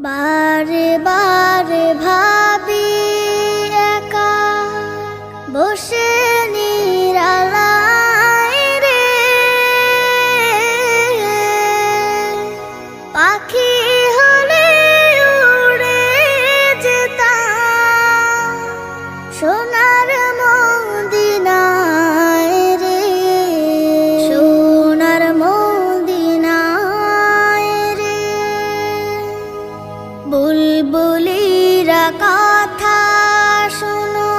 বারে বারে ভাবি একা বসে নিরালায় রে, পাখি হলে উড়ে যেতাম সোনার মদিনায় রে, সোনার মদিনায় রে। বুলবুলিরা কথা শোনো,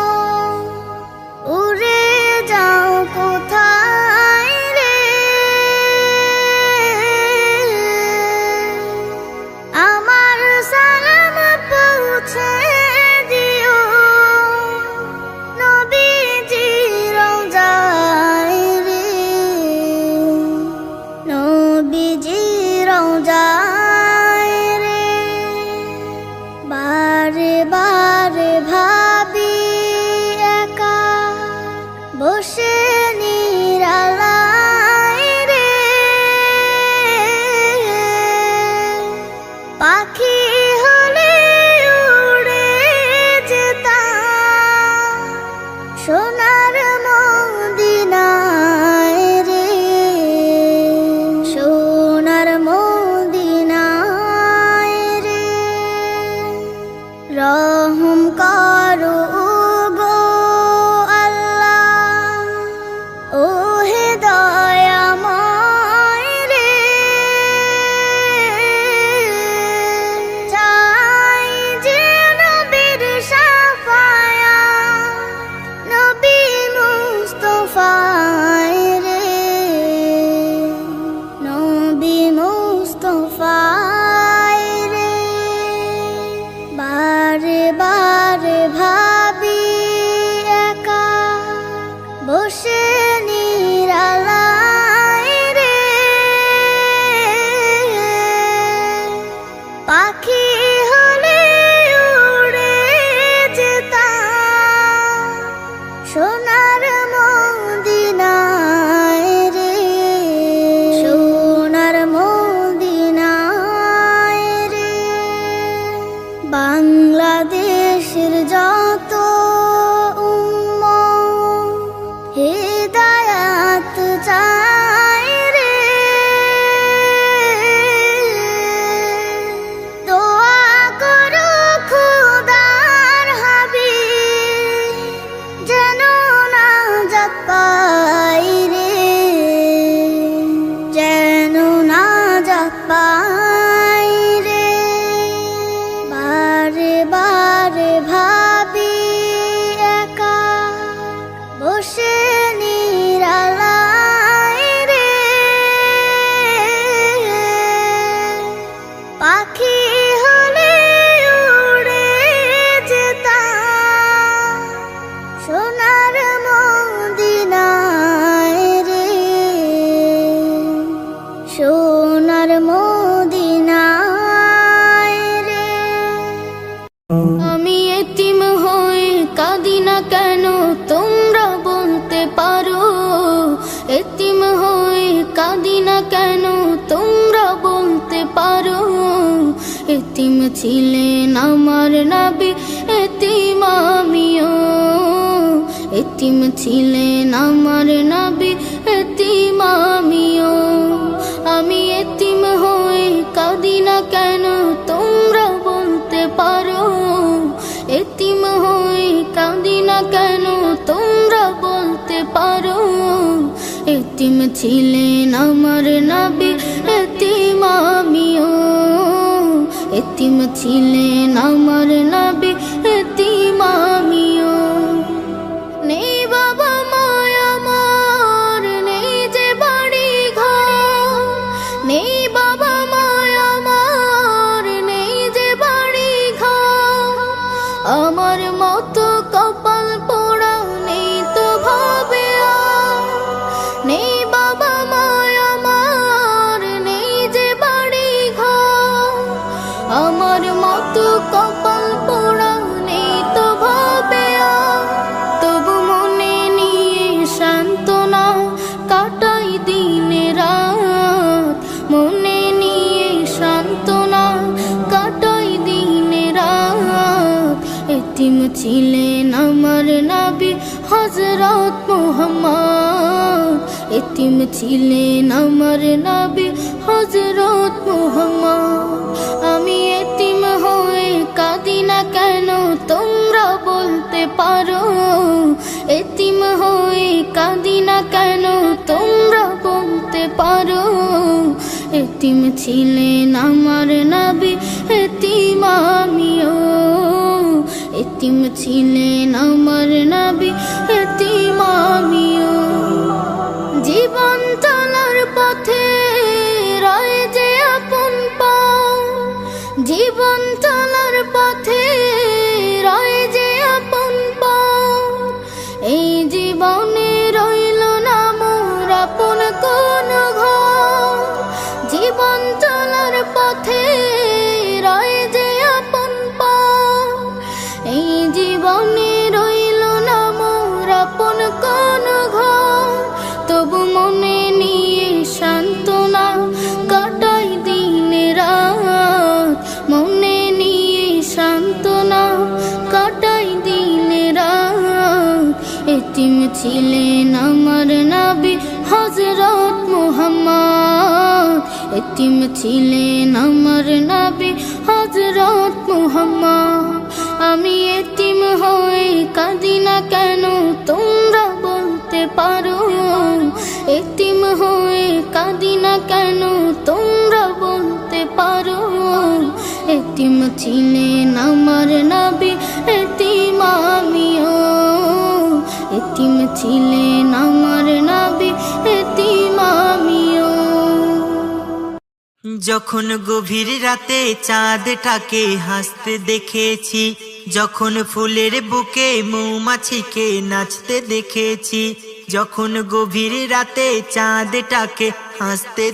উড়ে যাও কোথায় রে, আমার সালাম পৌঁছে দিও নবীজির রওজায় রে, নবীজির রওজায় রে। বারে বারে ভাবি একা বসে নিরালায় রে, পাখি হলে উড়ে যেতাম সোনার মদিনায় রে, সোনার মদিনায় রে। রহম করো গো আল্লাহ, ও হে দয়াময় রে, চাই যে নবীর শাফায়াত, নবী মুস্তাফায় রে, নবী মুস্তাফায় রে। বারে বারে ভাবি একা বসে নিরালায় রে, পাখি হলে উড়ে যেতাম সোনার মদিনায় রে, সোনার মদিনায় রে। বাংলাদেশের যত উম্মত হিদায়াত চায় রে, দোয়া করো খোদার হাবিব যেন নাজাত পাই রে, যেন নাজাত পাই রে। বারে বারে ভাবি একা বসে নিরালায় রে, পাখি হলে উড়ে যেতাম সোনার মদিনায় রে, সোনার মদিনায় রে। আমি এতিম হয়ে কাঁদি না কেন তোমরা বলতে পারো, এতিম হয়ে কাঁদি না কেন তোমরা বলতে পারো। এতিম ছিলেন আমার নবী, এতিম আমিও, এতিম ছিলেন আমার নবী, এতিম আমিও। আমি এতিম হয়ে কাঁদি না কেন তোমরা বলতে পারো, এতিম হয়ে কাঁদি না কেন তোমরা বলতে পারো। এতিম ছিলেন আমার নবী, এতিম আমিও, এতিম ছিলেন আমার নবী, এতিম আমিও। নেই বাবা মায় আমার, নেই যে বাড়ি ঘর, নেই বাবা মায় আমার, নেই যে বাড়ি ঘর। আমার মতো কপাল পোড়া নেই তো ভাবে আর, নেই বাবা মায় আমার, নেই যে বাড়ি ঘর। আমার মতো কপাল পোড়া নেই তো ভাবে আর, তবু মনে নিয়ে সান্ত্বনা কাটাই দিনে রাত, মনে নিয়ে সান্ত্বনা কাটাই এতিম ছিলেন আমার নবী হযরত মুহাম্মদ, এতিম ছিলেন আমার নবী হযরত মুহাম্মদ। আমি এতিম হয়ে কাঁদি না কেন তোমরা বলতে পারো, এতিম হয়ে কাঁদি না কেন তোমরা বলতে পারো। এতিম ছিলেন আমার নবী এতিম আমিও, এতিম ছিলেন আমার নবী এতিম আমিও। জীবন চলার পথে রয়ে যে আপন পাও, জীবন চলার পথে রয়ে যে আপন পাও। এই জীবনে রইল না মোর আপন কোন ঘর, জীবন চলার পথে রয়ে যে আপন পাও। এই জীবনে রইল না মোর আপন কোন ঘর, তবু মনে নিয়ে সান্ত্বনা কাটাই দিন রাত, মনে নিয়ে সান্ত্বনা কাটাই দিন রাত। এতিম ছিলেন আমার নবী হযরত মুহাম্মদ, এতিম ছিলেন আমার নবী হযরত মুহাম্মদ। আমি এতিম হয়ে কাঁদি না কেন তোমরা বলতে পারো, এতিম হয়ে কাঁদি না কেন তোমরা বলতে পারো। এতিম ছিলেন আমার নবী এতিম আমিও, এতিম ছিলেন আমার নবী এতিম আমিও। যখন গভীর রাতে চাঁদটাকে হাসতে দেখেছি, যখন ফুলের বুকে মৌমাছিকে নাচতে দেখেছি, যখন গভীর রাতে চাঁদটাকে হাসতে